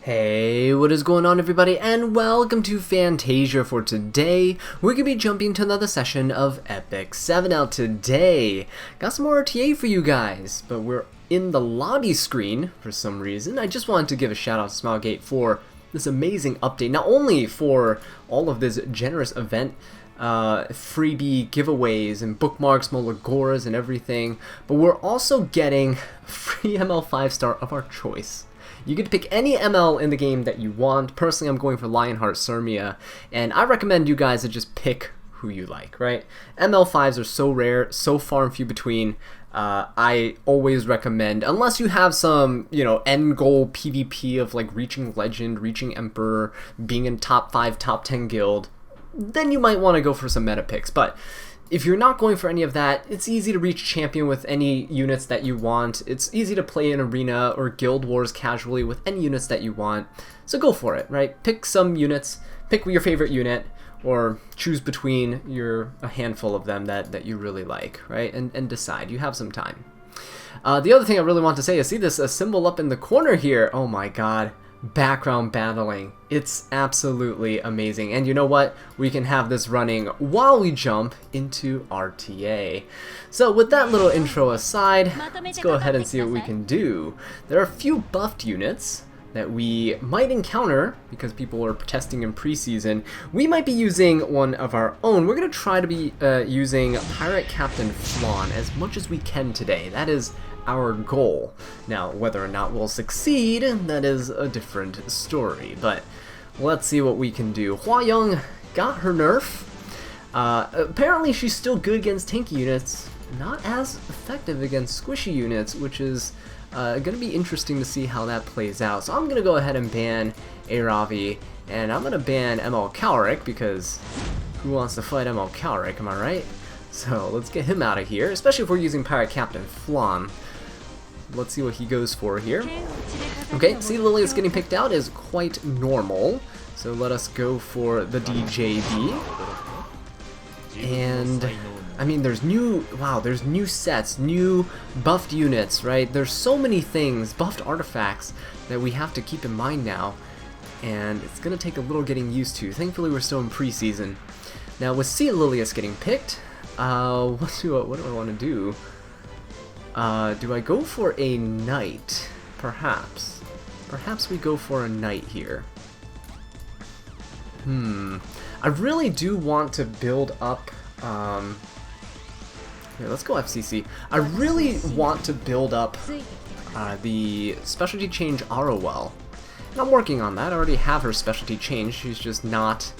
Hey, what is going on everybody, and welcome to Fantasia. For today, we're going to be jumping to another session of Epic 7 out today. Got some more RTA for you guys, but we're in the lobby screen for some reason. I just wanted to give a shout out to Smilegate for this amazing update, not only for all of this generous event, freebie giveaways and bookmarks, Molagoras and everything, but we're also getting free ML 5-star of our choice. You get to pick any ML in the game that you want. Personally, I'm going for Lionheart Sirmia, and I recommend you guys to just pick who you like, right? ML 5s are so rare, so far and few between. I always recommend, unless you have some, end goal PvP of like reaching Legend, reaching Emperor, being in top 5, top 10 guild, then you might want to go for some meta picks. But if you're not going for any of that, it's easy to reach champion with any units that you want. It's easy to play in arena or guild wars casually with any units that you want. So go for it, right? Pick some units, pick your favorite unit, or choose between a handful of them that you really like, right? And decide. You have some time. The other thing I really want to say is, see this symbol up in the corner here? Oh my god. Background battling. It's absolutely amazing. And you know what? We can have this running while we jump into RTA. So with that little intro aside, let's go ahead and see what we can do. There are a few buffed units that we might encounter because people are testing in preseason. We might be using one of our own. We're going to try to be using Pirate Captain Flan as much as we can today. That is our goal. Now, whether or not we'll succeed, that is a different story, but let's see what we can do. Hua Young got her nerf. Apparently she's still good against tanky units, not as effective against squishy units, which is going to be interesting to see how that plays out. So I'm going to go ahead and ban Aravi, and I'm going to ban ML Calric, because who wants to fight ML Calric, am I right? So let's get him out of here, especially if we're using Pirate Captain Flan. Let's see what he goes for here. Okay, see, Lilius getting picked out is quite normal. So let us go for the DJB. And I mean, there's new sets, new buffed units, right? There's so many things, buffed artifacts that we have to keep in mind now. And it's gonna take a little getting used to. Thankfully, we're still in preseason. Now with C. Lilius getting picked, what do I want to do? Do I go for a knight? Perhaps. Perhaps we go for a knight here. I really do want to build up, here, let's go FCC. I really want to build up the specialty change ROL. And I'm working on that. I already have her specialty change. She's just not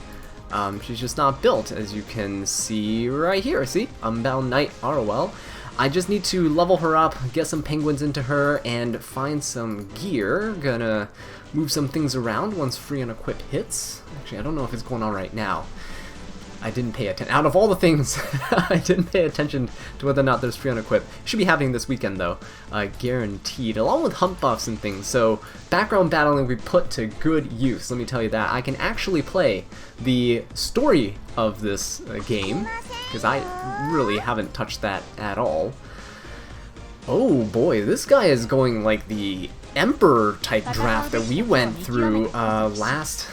built, as you can see right here. See? Unbound Knight ROL. I just need to level her up, get some penguins into her, and find some gear. Gonna move some things around once free on equip hits. Actually, I don't know if it's going on right now. I didn't pay attention. Out of all the things, I didn't pay attention to whether or not there's free on equip. It should be happening this weekend though, guaranteed, along with hunt buffs and things. So background battling we put to good use. Let me tell you that. I can actually play the story of this game, because I really haven't touched that at all. Oh boy, this guy is going like the Emperor type draft that we went through last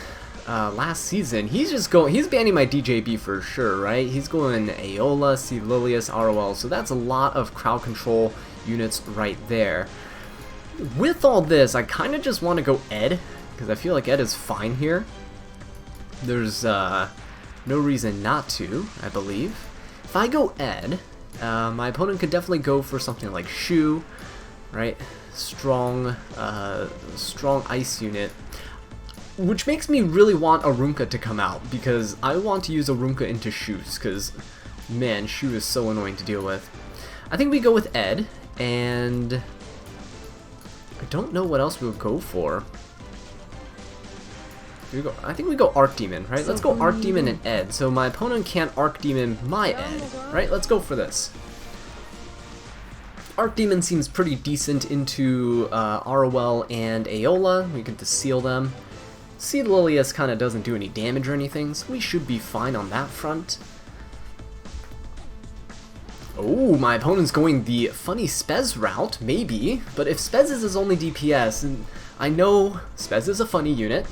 season. He's banning my DJB for sure, right? He's going Aeola, C. Lilius, ROL, so that's a lot of crowd control units right there. With all this, I kind of just want to go Ed, because I feel like Ed is fine here. There's no reason not to, I believe. If I go Ed, my opponent could definitely go for something like Shu, right? Strong ice unit. Which makes me really want Arunka to come out, because I want to use Arunka into Shu's, because, man, Shu is so annoying to deal with. I think we go with Ed, and I don't know what else we'll go for. I think we go Arc Demon, right? Let's go Arc Demon and Ed, so my opponent can't Arc Demon my Ed, right? Let's go for this. Arc Demon seems pretty decent into ROL and Aeola. We get to seal them. C. Lilius kind of doesn't do any damage or anything, so we should be fine on that front. Oh, my opponent's going the funny Spez route, maybe. But if Spez is his only DPS, I know Spez is a funny unit,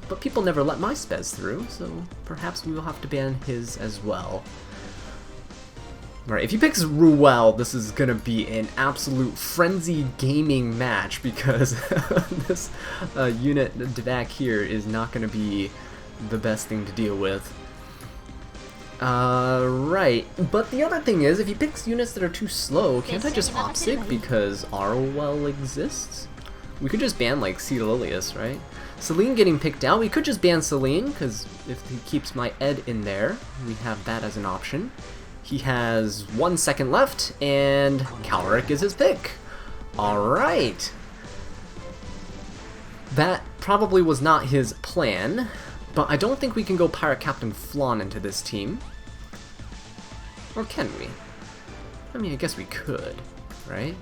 but people never let my Spez through, so perhaps we will have to ban his as well. Alright, if he picks Ruel, this is gonna be an absolute frenzy gaming match because this unit back here is not gonna be the best thing to deal with. Right, but the other thing is, if he picks units that are too slow, can't I just Opsig because Arwell exists? We could just ban, like, Cedalilius, right? Celine getting picked out, we could just ban Celine, because if he keeps my Ed in there, we have that as an option. He has 1 second left, and Calric is his pick. Alright. That probably was not his plan, but I don't think we can go Pirate Captain Flan into this team. Or can we? I mean, I guess we could, right?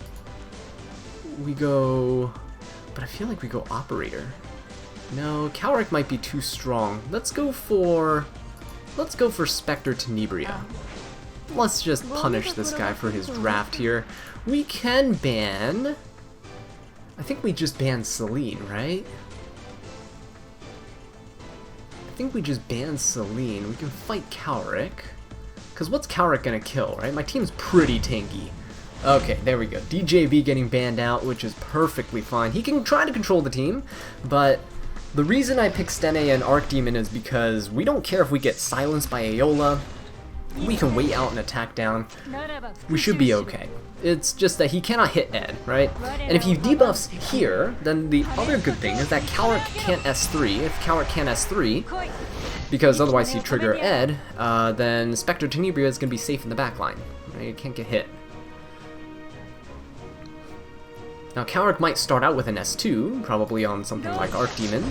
We go... But I feel like we go Operator. No, Calric might be too strong. Let's go for Spectre Tenebria. Let's just punish this guy for his draft here. We can ban... I think we just ban Celine, right? I think we just ban Celine. We can fight Calric. Because what's Calric gonna kill, right? My team's pretty tanky. Okay, there we go. DJB getting banned out, which is perfectly fine. He can try to control the team, but the reason I pick Stene and Archdemon is because we don't care if we get silenced by Aeola. We can wait out and attack down. We should be okay. It's just that he cannot hit Ed, right? And if he debuffs here, then the other good thing is that Calric can't S3. If Calric can't S3, because otherwise he'd trigger Ed, then Spectre Tenebria is going to be safe in the backline. Right? It can't get hit. Now Calric might start out with an S2, probably on something like Archdemon.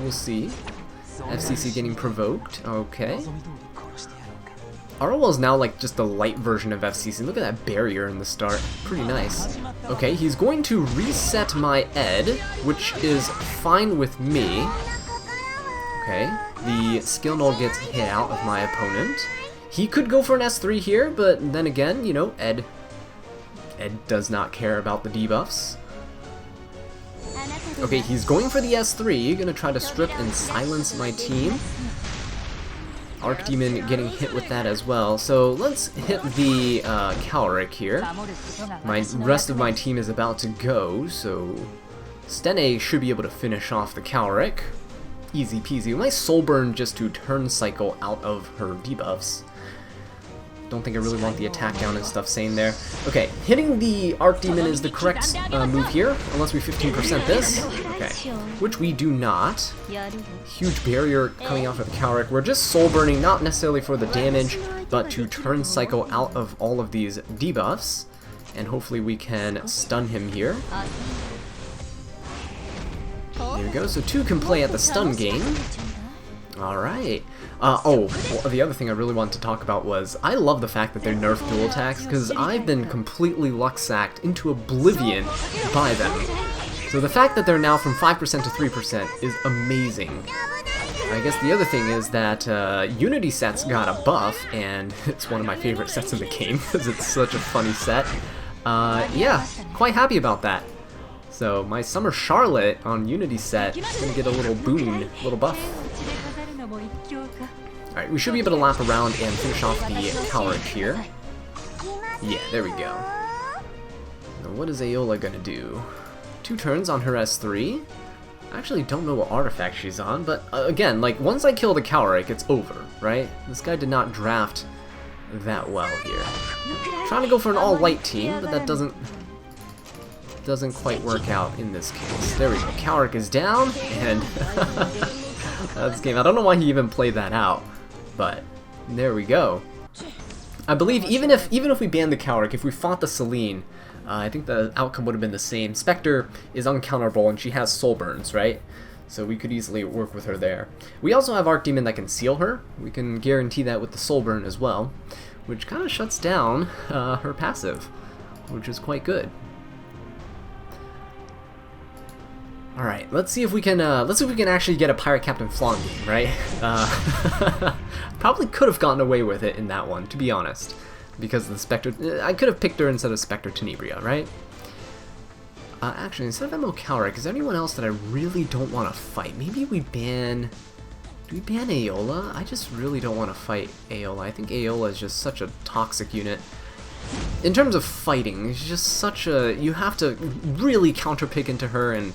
We'll see. FCC getting provoked. Okay. Arwell is now like just a light version of FCC. Look at that barrier in the start. Pretty nice. Okay, he's going to reset my Ed, which is fine with me. Okay, the skill null gets hit out of my opponent. He could go for an S3 here, but then again, you know, Ed does not care about the debuffs. Okay, he's going for the S3, gonna try to strip and silence my team. Archdemon getting hit with that as well, so let's hit the Calric here. The rest of my team is about to go, so Stene should be able to finish off the Calric. Easy peasy. We might Soul Burn just to turn cycle out of her debuffs. Don't think I really want the attack down and stuff saying there. Okay, hitting the Archdemon is the correct move here, unless we 15% this. Okay, which we do not. Huge barrier coming off of Calric. We're just soul burning, not necessarily for the damage, but to turn cycle out of all of these debuffs. And hopefully we can stun him here. There we go, so 2 can play at the stun game. Alright. Well, the other thing I really wanted to talk about was, I love the fact that they're nerfed dual attacks, because I've been completely luck-sacked into oblivion by them. So the fact that they're now from 5% to 3% is amazing. I guess the other thing is that Unity Set's got a buff, and it's one of my favorite sets in the game, because it's such a funny set. Yeah, quite happy about that. So my Summer Charlotte on Unity Set is going to get a little boon, a little buff. Alright, we should be able to lap around and finish off the Calric here. Yeah, there we go. Now what is Aeola gonna do? 2 turns on her S3. I actually don't know what artifact she's on, but again, like, once I kill the Calric, it's over, right? This guy did not draft that well here. Trying to go for an all-white team, but that doesn't quite work out in this case. There we go. Calric is down, and that's game. I don't know why he even played that out, but there we go. I believe even if we banned the Calric, if we fought the Celine, I think the outcome would have been the same. Spectre is uncounterable and she has soul burns, right? So we could easily work with her there. We also have Archdemon that can seal her. We can guarantee that with the soul burn as well, which kind of shuts down her passive, which is quite good. All right, let's see if we can actually get a Pirate Captain Flan game, right? Probably could have gotten away with it in that one, to be honest, because of the Spectre. I could have picked her instead of Spectre Tenebria, right? Actually, instead of Emocalric, is there anyone else that I really don't want to fight? Maybe we ban... Do we ban Aola? I just really don't want to fight Aola. I think Aola is just such a toxic unit. In terms of fighting, it's just such a... You have to really counterpick into her, and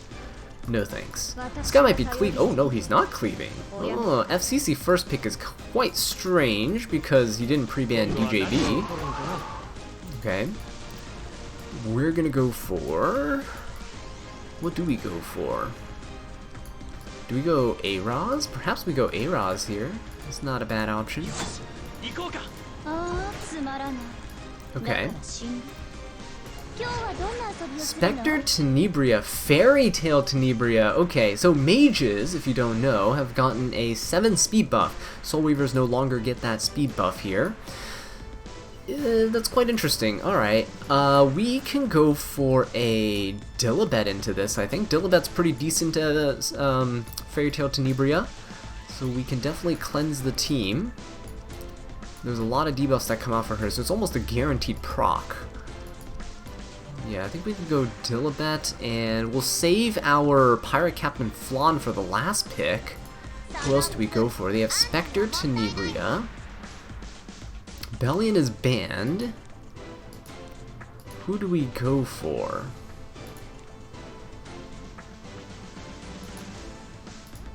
no thanks. This guy might be cleave... Oh, no, he's not cleaving. Oh, FCC first pick is quite strange because he didn't pre-ban DJB. Okay. We're gonna go for... What do we go for? Do we go A-Raz? Perhaps we go A-Raz here. It's not a bad option. Okay. Spectre Tenebria, Fairy Tail Tenebria. Okay, so mages, if you don't know, have gotten a 7 speed buff. Soul Weavers no longer get that speed buff here. That's quite interesting. Alright, we can go for a Dilibet into this, I think. Dilibet's pretty decent at Fairy Tail Tenebria, so we can definitely cleanse the team. There's a lot of debuffs that come out for her, so it's almost a guaranteed proc. Yeah, I think we can go Dilibet, and we'll save our Pirate Captain Flan for the last pick. Who else do we go for? They have Spectre Tenebria. Bellion is banned. Who do we go for?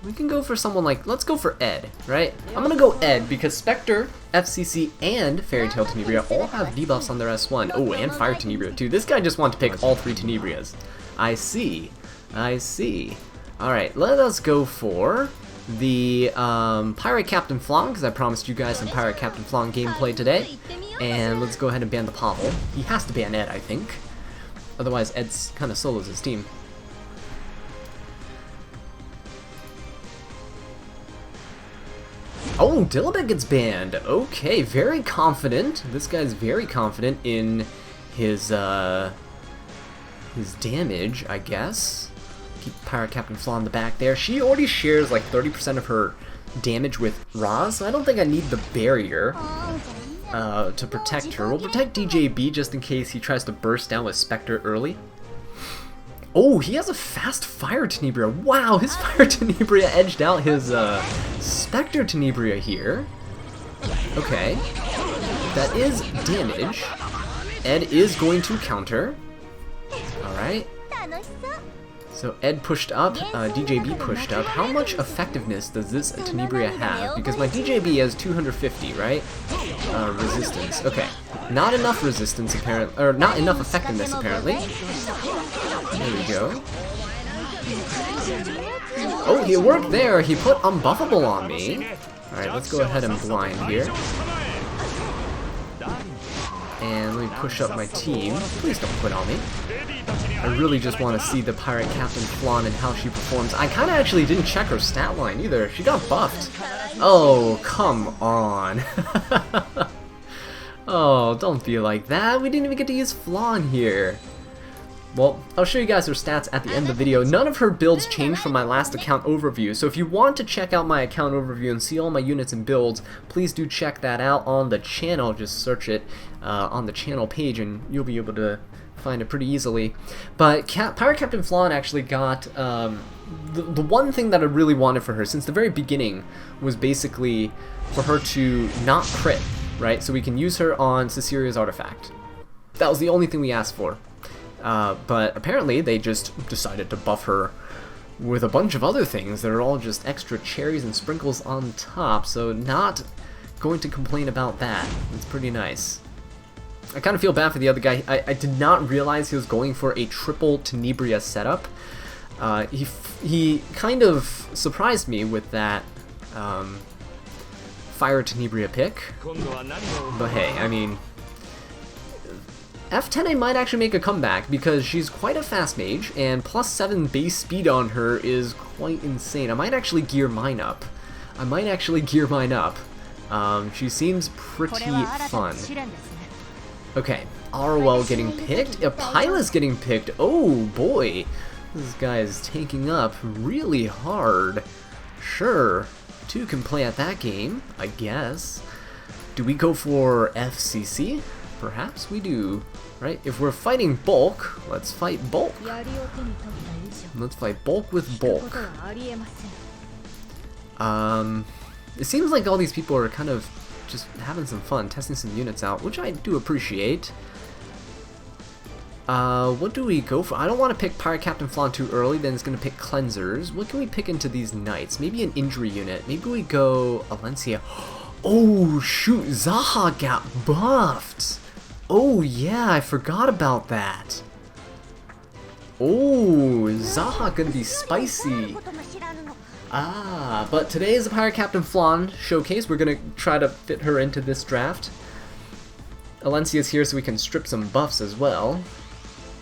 We can go for someone like, let's go for Ed, right? I'm gonna go Ed because Spectre, FCC, and Fairy Tail Tenebria all have debuffs on their S1. Oh, and Fire Tenebria too. This guy just wanted to pick all 3 Tenebrias. I see. I see. Alright, let us go for the Pirate Captain Flan, because I promised you guys some Pirate Captain Flan gameplay today. And let's go ahead and ban the Pavel. He has to ban Ed, I think. Otherwise, Ed's kind of solos his team. Oh, Dilibet gets banned. Okay, very confident. This guy's very confident in his damage, I guess. Keep Pirate Captain Flan in the back there. She already shares like 30% of her damage with Raz, so I don't think I need the barrier to protect her. We'll protect DJB just in case he tries to burst down with Spectre early. Oh, he has a fast Fire Tenebria. Wow, his Fire Tenebria edged out his Spectre Tenebria here. Okay. That is damage. Ed is going to counter. Alright. So Ed pushed up, DJB pushed up. How much effectiveness does this Tenebria have? Because my DJB has 250, right? Resistance. Okay. Not enough resistance, apparently. Or not enough effectiveness, apparently. There we go. Oh, he worked there! He put Unbuffable on me! Alright, let's go ahead and blind here. And let me push up my team. Please don't quit on me. I really just want to see the Pirate Captain Flan and how she performs. I kind of actually didn't check her stat line either. She got buffed. Oh, come on. Oh, don't be like that. We didn't even get to use Flan here. Well, I'll show you guys her stats at the end of the video. None of her builds changed from my last account overview, so if you want to check out my account overview and see all my units and builds, please do check that out on the channel. Just search it on the channel page and you'll be able to find it pretty easily. But Pirate Captain Flan actually got the one thing that I really wanted for her since the very beginning was basically for her to not crit, right? So we can use her on Cecilia's artifact. That was the only thing we asked for. But apparently they just decided to buff her with a bunch of other things that are all just extra cherries and sprinkles on top, so not going to complain about that. It's pretty nice. I kind of feel bad for the other guy. I did not realize he was going for a triple Tenebria setup. He kind of surprised me with that Fire Tenebria pick. But hey, I mean, F10A might actually make a comeback because she's quite a fast mage, and +7 base speed on her is quite insane. I might actually gear mine up. She seems pretty fun. Okay, ROL getting picked. Apila's getting picked. Oh boy, this guy is taking up really hard. Sure, 2 can play at that game, I guess. Do we go for FCC? Perhaps we do, right? If we're fighting bulk, let's fight bulk. Let's fight bulk with bulk. It seems like all these people are kind of just having some fun, testing some units out, which I do appreciate. What do we go for? I don't want to pick Pirate Captain Flan too early, then it's going to pick Cleansers. What can we pick into these Knights? Maybe an injury unit. Maybe we go Alencia. Oh, shoot, Zaha got buffed. Oh, yeah, I forgot about that. Oh, Zaha gonna be spicy. Ah, but today is the Pirate Captain Flan showcase. We're gonna try to fit her into this draft. Alencia's here so we can strip some buffs as well.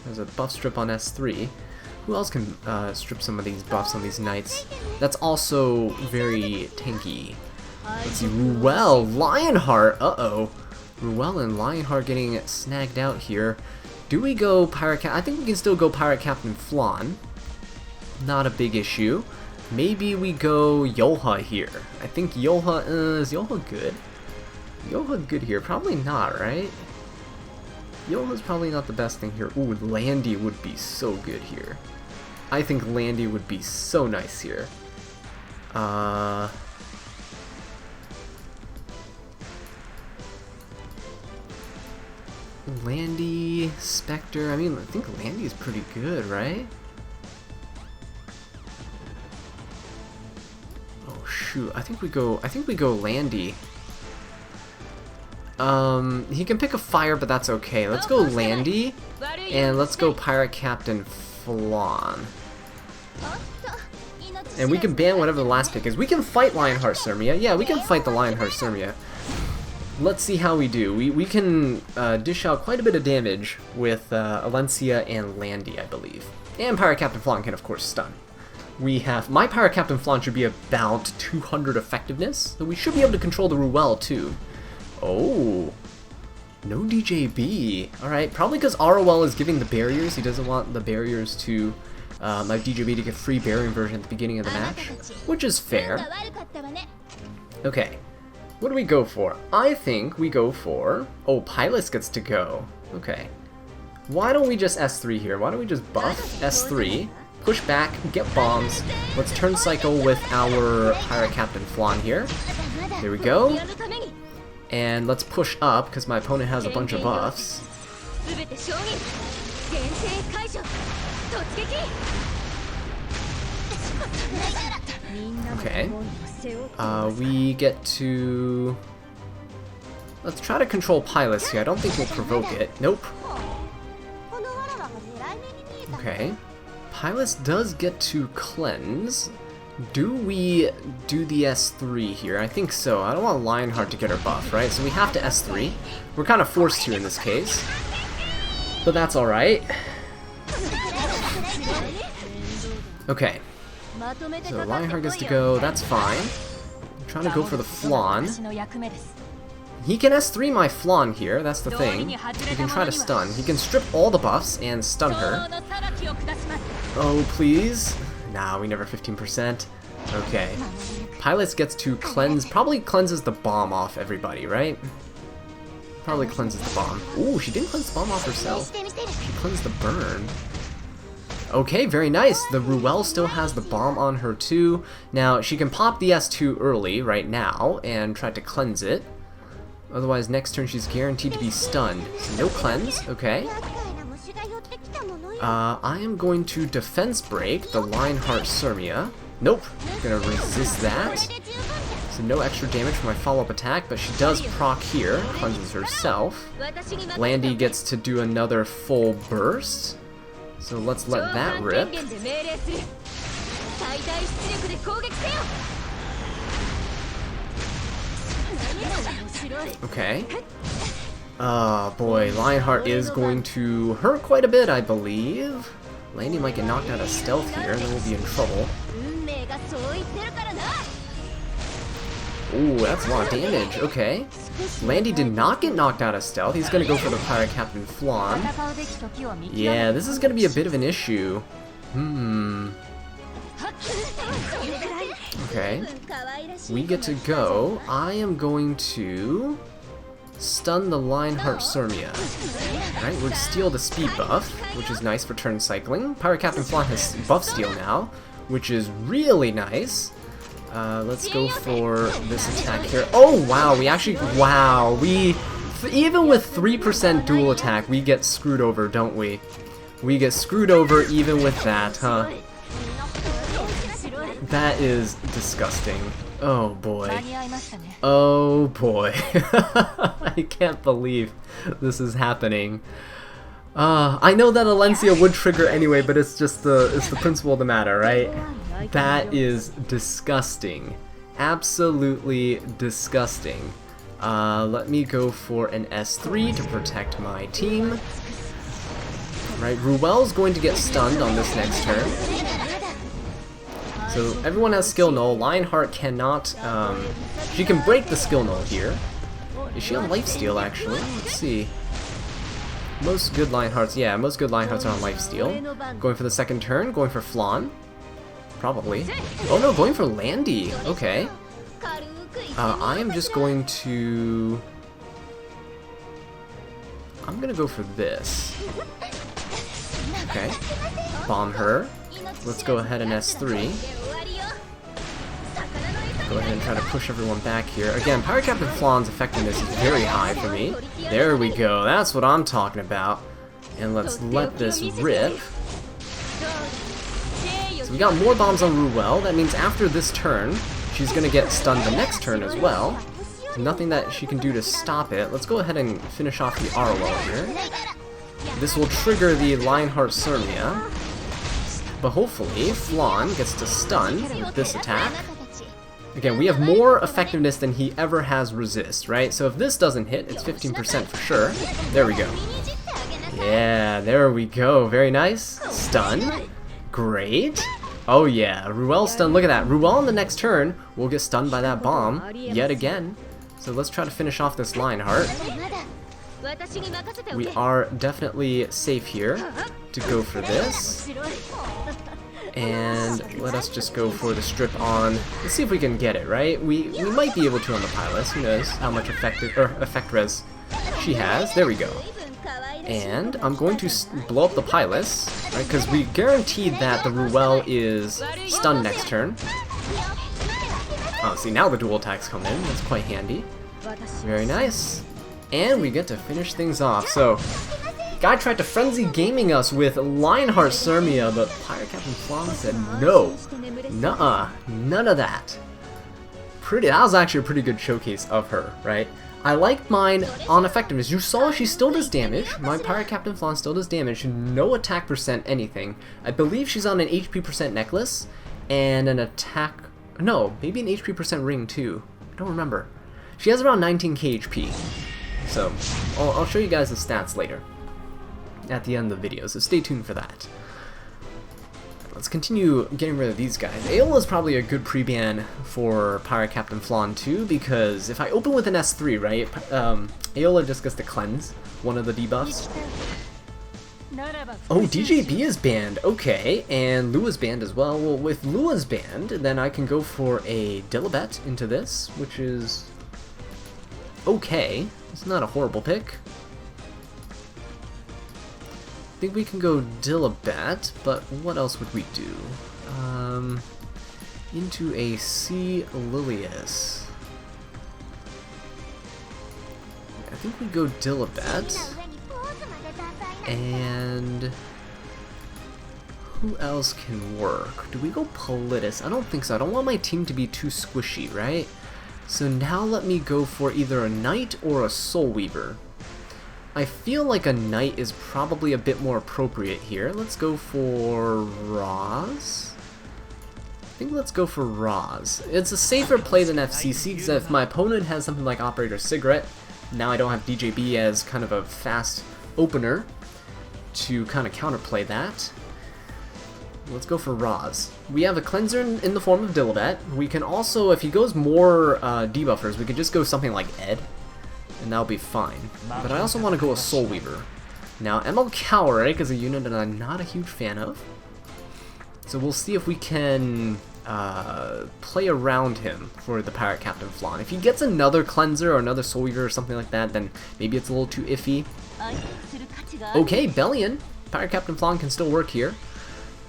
There's a buff strip on S3. Who else can strip some of these buffs on these Knights? That's also very tanky. Let's see, Ruel, Lionheart, uh-oh. Ruel and Lionheart getting snagged out here. Do we go Pirate Cap? I think we can still go Pirate Captain Flan. Not a big issue. Maybe we go Yoha here. I think Yoha, is Yoha good? Yoha good here? Probably not, right? Yoha's probably not the best thing here. Ooh, Landy would be so good here. I think Landy would be so nice here. Landy, Spectre, I mean, I think Landy is pretty good, right? Oh shoot, I think we go Landy. He can pick a fire, but that's okay. Let's go Landy, and let's go Pirate Captain Flan. And we can ban whatever the last pick is. We can fight Lionheart Sirmia. Yeah, we can fight the Lionheart Sirmia. Let's see how we do. We can dish out quite a bit of damage with Alencia and Landy, I believe. And Pirate Captain Flan can, of course, stun. We have... My Pirate Captain Flan should be about 200 effectiveness, so we should be able to control the Ruel, too. Oh, no DJB. Alright, probably because ROL is giving the barriers. He doesn't want the barriers to... my DJB to get free barrier inversion at the beginning of the match, which is fair. Okay. What do we go for? I think we go for... Oh, Pilus gets to go. Okay. Why don't we just S3 here? Why don't we just buff S3, push back, get bombs. Let's turn cycle with our Pirate Captain Flan here. There we go. And let's push up, because my opponent has a bunch of buffs. Okay. We get to... Let's try to control Pilus here. I don't think we'll provoke it. Nope. Okay. Pilus does get to cleanse. Do we do the S3 here? I think so. I don't want Lionheart to get her buff, right? So we have to S3. We're kind of forced to in this case. But that's alright. Okay. So Lionheart gets to go, that's fine. I'm trying to go for the Flan. He can S3 my Flan here, that's the thing. He can try to stun. He can strip all the buffs and stun her. Oh, please. Nah, we never 15%. Okay. Pilus gets to cleanse, probably cleanses the bomb off everybody, right? Probably cleanses the bomb. Ooh, she didn't cleanse the bomb off herself. She cleansed the burn. Okay, very nice. The Ruel still has the bomb on her too. Now, she can pop the S2 early right now and try to cleanse it. Otherwise, next turn she's guaranteed to be stunned. So no cleanse, okay. I am going to defense break the Lionheart Sirmia. Nope, gonna resist that. So no extra damage for my follow-up attack, but she does proc here, cleanses herself. Landy gets to do another full burst. So let's let that rip. Okay. Oh boy, Lionheart is going to hurt quite a bit, I believe. Landy might get knocked out of stealth here, and then we'll be in trouble. Ooh, that's a lot of damage. Okay. Landy did not get knocked out of stealth. He's gonna go for the Pirate Captain Flan. Yeah, this is gonna be a bit of an issue. Okay. We get to go. I am going to... stun the Lionheart Surmia. Alright, we'll steal the speed buff, which is nice for turn cycling. Pirate Captain Flan has buff steal now, which is really nice. Let's go for this attack here. Oh wow, we actually, wow, even with 3% dual attack, we get screwed over, don't we? We get screwed over even with that, huh? That is disgusting. Oh boy. Oh boy. I can't believe this is happening. I know that Alencia would trigger anyway, but it's the principle of the matter, right? That is disgusting. Absolutely disgusting. Let me go for an S3 to protect my team. Right, Ruel's going to get stunned on this next turn. So everyone has skill null. Lionheart cannot, she can break the skill null here. Is she on lifesteal actually? Let's see. Most good Lionhearts, yeah, most good Lionhearts are on lifesteal. Going for the second turn, going for Flan. Probably. Oh no, going for Landy. Okay. I am just going to... I'm gonna go for this. Okay. Bomb her. Let's go ahead and S3. Go ahead and try to push everyone back here. Again, Pirate Captain Flan's effectiveness is very high for me. There we go. That's what I'm talking about. And let's let this rip. So we got more bombs on Ruel. That means after this turn, she's going to get stunned the next turn as well. Nothing that she can do to stop it. Let's go ahead and finish off the Arwell here. This will trigger the Lionheart Surmia. But hopefully, Flan gets to stun with this attack. Again, we have more effectiveness than he ever has resist, right? So if this doesn't hit, it's 15% for sure. There we go. Yeah, there we go. Very nice. Stun. Great. Oh yeah, Ruel stun. Look at that. Ruel on the next turn will get stunned by that bomb yet again. So let's try to finish off this Lionheart. We are definitely safe here to go for this. And let us just go for the strip on. Let's see if we can get it, right? We might be able to on the Pilot. Who knows how much effect res she has. There we go. And I'm going to blow up the Pilot, right? Because we guaranteed that the Ruel is stunned next turn. Oh, see, now the dual attacks come in. That's quite handy. Very nice. And we get to finish things off. So, guy tried to frenzy gaming us with Lionheart Surmia, but Pirate Captain Flan said no. Nuh-uh. None of that. That was actually a pretty good showcase of her, right? I liked mine on effectiveness. You saw she still does damage. My Pirate Captain Flan still does damage. No attack percent anything. I believe she's on an HP percent necklace and an attack... No, maybe an HP percent ring too. I don't remember. She has around 19k HP. So, I'll show you guys the stats later at the end of the video, so stay tuned for that. Let's continue getting rid of these guys. Aola is probably a good pre-ban for Pirate Captain Flan too, because if I open with an S3, right, Aola just gets to cleanse one of the debuffs. Oh, DJB is banned, okay, and Lua's banned as well. Well, with Lua's banned, then I can go for a Dilibet into this, which is okay. It's not a horrible pick. I think we can go Dilibet, but what else would we do? Into a C. Lilius. I think we go Dilibet. And who else can work? Do we go Politis? I don't think so. I don't want my team to be too squishy, right? So now let me go for either a Knight or a Soul Weaver. I feel like a Knight is probably a bit more appropriate here. Let's go for Roz. I think let's go for Roz. It's a safer play than FCC, because if my opponent has something like Operator Cigarette, now I don't have DJB as kind of a fast opener to kind of counterplay that. Let's go for Roz. We have a cleanser in the form of Dilibet. We can also, if he goes more debuffers, we could just go something like Ed, and that'll be fine. But I also want to go a Soul Weaver. Now, ML Cowrick is a unit that I'm not a huge fan of. So we'll see if we can play around him for the Pirate Captain Flan. If he gets another Cleanser or another Soul Weaver or something like that, then maybe it's a little too iffy. Okay, Bellion. Pirate Captain Flan can still work here.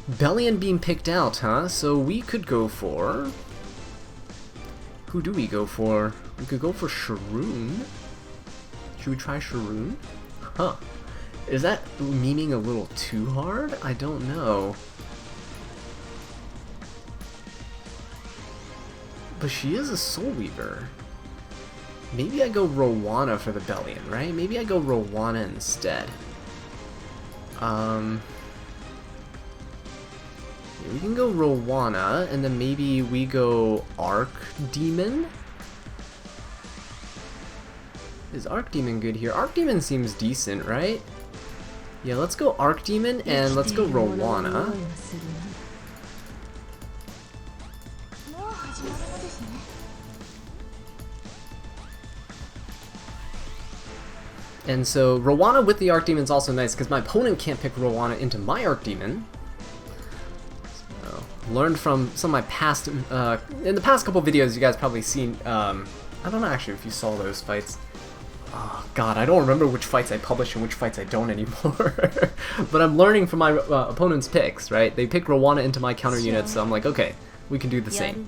Bellion being picked out, huh? So we could go for... Who do we go for? We could go for Sharoon. Should we try Sharoon? Huh. Is that memeing a little too hard? I don't know. But she is a Soul Weaver. Maybe I go Rowana for the Bellion, right? Maybe I go Rowana instead. We can go Rowana, and then maybe we go Arc Demon. Is Arc Demon good here? Arc Demon seems decent, right? Yeah, let's go Arc Demon, and let's go Rowana. And so Rowana with the Arc Demon is also nice because my opponent can't pick Rowana into my Arc Demon. So, learned from some of my past, in the past couple videos you guys probably seen, I don't know actually if you saw those fights. Oh god, I don't remember which fights I publish and which fights I don't anymore. But I'm learning from my opponent's picks, right? They pick Rowana into my counter unit, so I'm like, okay, we can do the same.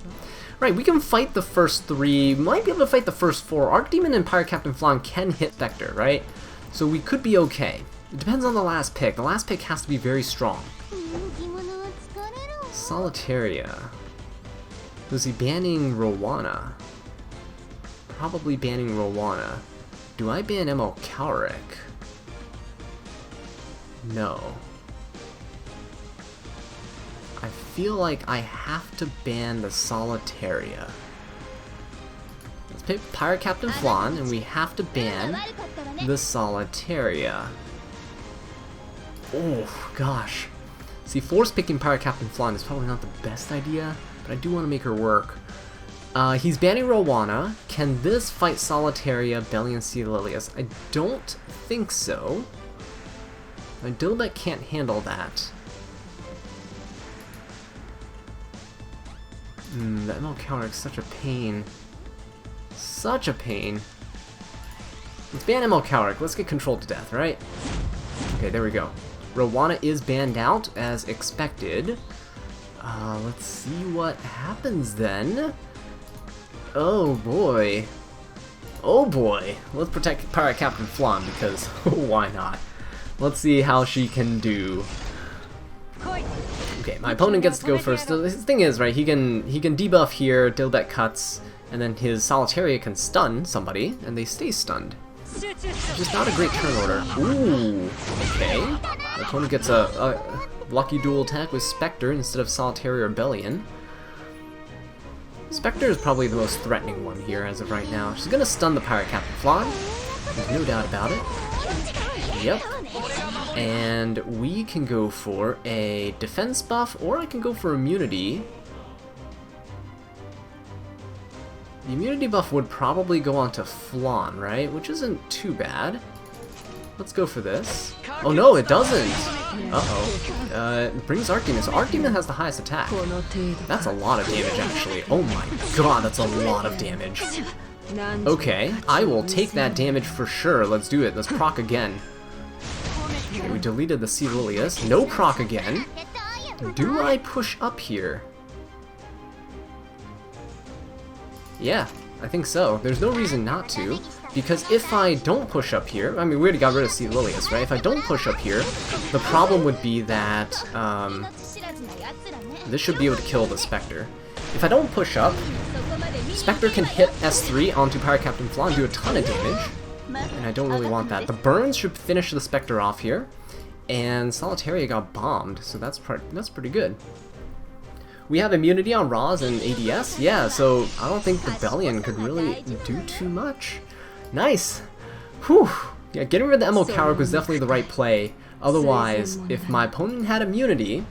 Right, we can fight the first 3, might be able to fight the first 4. Arc Demon and Pirate Captain Flan can hit Spectre, right? So we could be okay. It depends on the last pick. The last pick has to be very strong. Solitaria. Was he banning Rowana? Probably banning Rowana. Do I ban ML Calric? No. I feel like I have to ban the Solitaria. Let's pick Pirate Captain Flan, and we have to ban the Solitaria. Oh, gosh. See, force picking Pirate Captain Flan is probably not the best idea, but I do want to make her work. He's banning Rowana. Can this fight Solitaria, Bellion, Azallea? I don't think so. My Dilbek can't handle that. The ML Calric is such a pain. Such a pain. Let's ban ML Calric. Let's get controlled to death, right? Okay, there we go. Rowana is banned out, as expected. Let's see what happens then. Oh boy. Oh boy. Let's protect Pirate Captain Flan, because why not? Let's see how she can do. Okay, my opponent gets to go first. The thing is, right, he can debuff here, Dilbek cuts, and then his Solitaria can stun somebody, and they stay stunned. Just not a great turn order. Ooh, okay. My opponent gets a lucky dual attack with Spectre instead of Solitaria or Bellion. Spectre is probably the most threatening one here as of right now. She's gonna stun the Pirate Captain Flan. There's no doubt about it. Yep. And we can go for a defense buff, or I can go for immunity. The immunity buff would probably go onto Flan, right? Which isn't too bad. Let's go for this. Oh no, it doesn't! Uh-oh. It brings Arc Demon. So Arc Demon has the highest attack. That's a lot of damage, actually. Oh my god, that's a lot of damage. Okay, I will take that damage for sure. Let's do it. Let's proc again. Okay, we deleted the Azallea. No proc again. Do I push up here? Yeah, I think so. There's no reason not to, because if I don't push up here, I mean, we already got rid of Azallea, right? If I don't push up here, the problem would be that this should be able to kill the Spectre. If I don't push up, Spectre can hit S3 onto Pirate Captain Flan, do a ton of damage, and I don't really want that. The burns should finish the Spectre off here, and Solitaria got bombed, so that's pretty good. We have immunity on Raws and ADS, yeah, so I don't think the Bellion could really do too much. Nice! Whew! Yeah, getting rid of the ML Calric was definitely the right play. Otherwise, if my opponent had immunity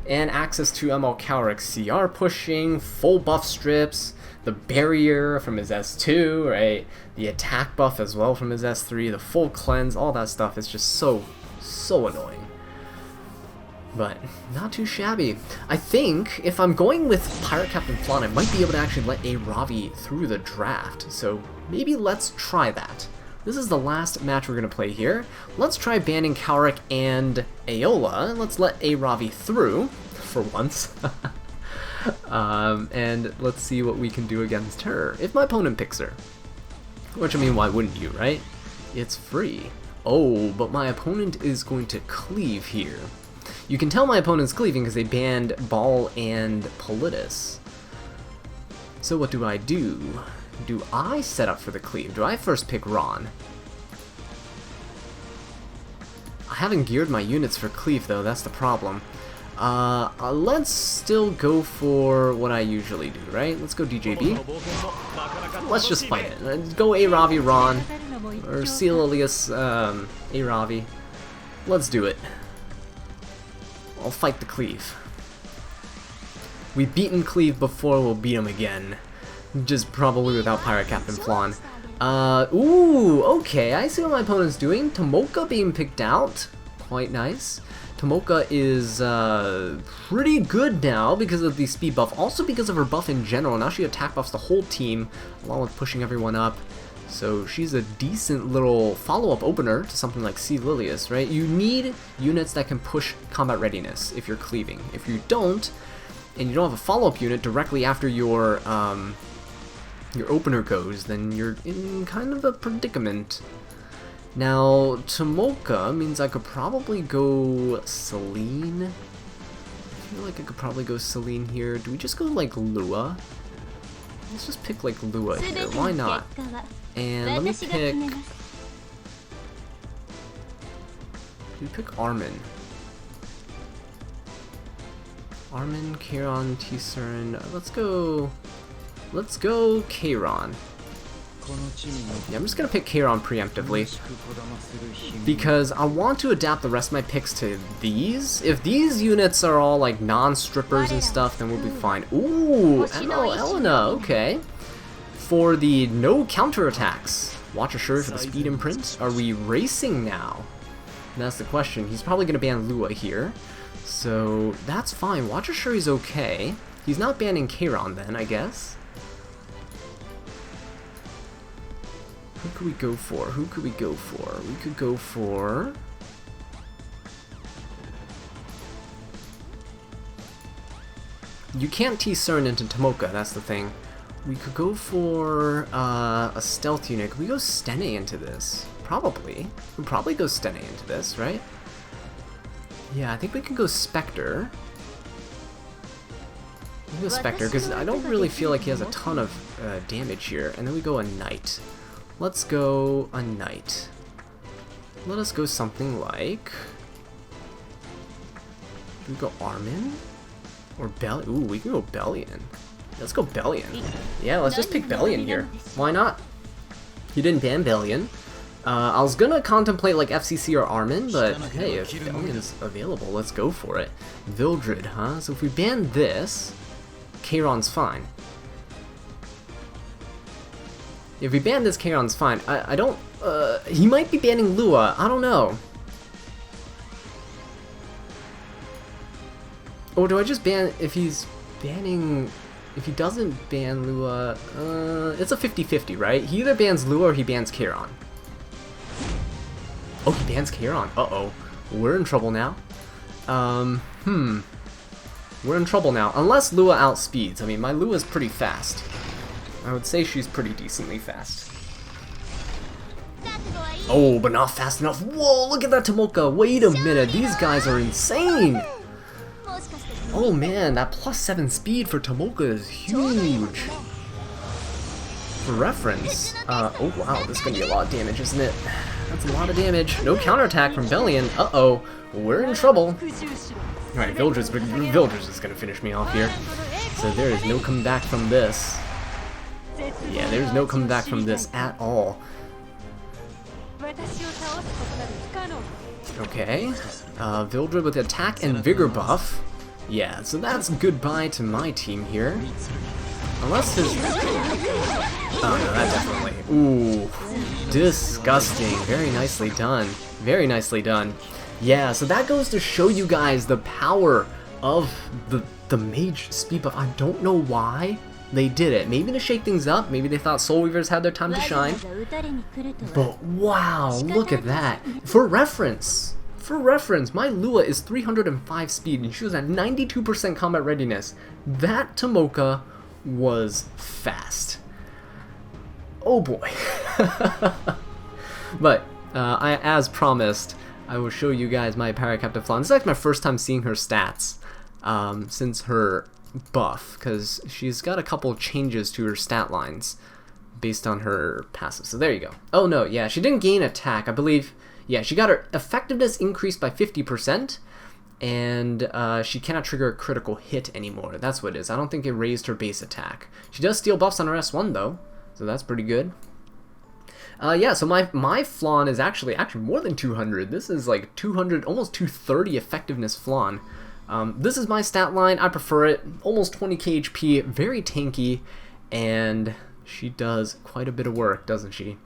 and access to ML Calric CR pushing, full buff strips, the barrier from his S2, right? The attack buff as well from his S3, the full cleanse, all that stuff is just so annoying. But not too shabby. I think if I'm going with Pirate Captain Flan, I might be able to actually let a Ravi through the draft. So maybe let's try that. This is the last match we're going to play here. Let's try banning Cowrick and Aola, and let's let a Ravi through, for once. And let's see what we can do against her, if my opponent picks her. Which, I mean, why wouldn't you, right? It's free. Oh, but my opponent is going to cleave here. You can tell my opponent's cleaving because they banned Ball and Politis. So what do? Do I set up for the cleave? Do I first pick Ron? I haven't geared my units for cleave though, that's the problem. Let's still go for what I usually do, right? Let's go DJB. Let's just fight it. Let's go A-Ravi Ron, or Celilius A-Ravi. Let's do it. I'll fight the cleave. We've beaten cleave before, we'll beat him again. Just probably without Pirate Captain Flan. Ooh, okay, I see what my opponent's doing. Tomoka being picked out. Quite nice. Tomoka is pretty good now because of the speed buff, also because of her buff in general. Now she attack buffs the whole team, along with pushing everyone up. So she's a decent little follow-up opener to something like Celilius, right? You need units that can push combat readiness if you're cleaving. If you don't, and you don't have a follow-up unit directly after your opener goes, then you're in kind of a predicament. Now, Tomoka means I could probably go Celine. I feel like I could probably go Celine here. Do we just go like Lua? Let's just pick like Lua here. Why not? And let me pick... We pick Armin. Armin, Kairon, T-Cern. Let's go Kairon. Yeah, I'm just gonna pick Kairon preemptively because I want to adapt the rest of my picks to these. If these units are all like non-strippers and stuff, then we'll be fine. Ooh, Elena, okay. For the no counterattacks, Watcher Shuri for the speed imprint. Are we racing now? That's the question. He's probably gonna ban Lua here, so that's fine. Watcher Shuri's okay. He's not banning Kairon then, I guess. Who could we go for? Who could we go for? We could go for... You can't T-Cern into Tomoka, that's the thing. We could go for a stealth unit. Could we go Stene into this? Probably. We'd probably go Stene into this, right? Yeah, I think we can go Spectre. We can go Spectre, because I don't really feel like he has a ton of damage here. And then we go a Knight. Let's go a Knight. Let us go something like... Do we go Armin? Or Bellion? Ooh, we can go Bellion. Let's go Bellion. Yeah, let's just pick Bellion here. Why not? He didn't ban Bellion. I was gonna contemplate like FCC or Armin, but hey, if Bellion's available, let's go for it. Vildred, huh? So if we ban this, Kairon's fine. If we ban this, Kairon's fine. I don't... he might be banning Lua. I don't know. Or do I just ban... If he's banning... If he doesn't ban Lua... it's a 50-50, right? He either bans Lua or he bans Kairon. Oh, he bans Kairon. Uh-oh. We're in trouble now. We're in trouble now. Unless Lua outspeeds. I mean, my Lua's pretty fast. I would say she's pretty decently fast. Oh, but not fast enough. Whoa, look at that Tomoka. Wait a minute, these guys are insane. Oh man, that +7 speed for Tomoka is huge. For reference, oh wow, this is gonna be a lot of damage, isn't it? That's a lot of damage. No counterattack from Bellion. Uh-oh, we're in trouble. Alright, Vildred's is gonna finish me off here. So there is no coming back from this. Yeah, there's no coming back from this at all. Okay, Vildred with attack and vigor buff. Yeah, so that's goodbye to my team here. Unless his... Oh no, that definitely... Ooh, disgusting. Very nicely done. Very nicely done. Yeah, so that goes to show you guys the power of the mage speed buff. I don't know why they did it. Maybe to shake things up. Maybe they thought Soul Weavers had their time to shine. But wow, look at that. For reference, my Lua is 305 speed and she was at 92% combat readiness. That Tomoka was fast. Oh boy. But as promised, I will show you guys my Pirate Captain Flan. This is like my first time seeing her stats since her buff, because she's got a couple changes to her stat lines based on her passive. So there you go. Oh no, yeah, she didn't gain attack, I believe. Yeah, she got her effectiveness increased by 50%, and she cannot trigger a critical hit anymore. That's what it is. I don't think it raised her base attack. She does steal buffs on her S1 though, so that's pretty good. Yeah, so my Flan is actually more than 200. This is like 200, almost 230 effectiveness Flan. This is my stat line. I prefer it. Almost 20k HP, very tanky, and she does quite a bit of work, doesn't she?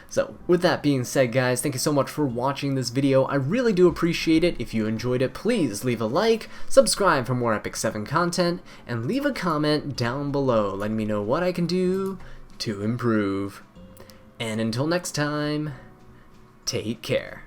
So, with that being said, guys, thank you so much for watching this video. I really do appreciate it. If you enjoyed it, please leave a like, subscribe for more Epic 7 content, and leave a comment down below letting me know what I can do to improve. And until next time, take care.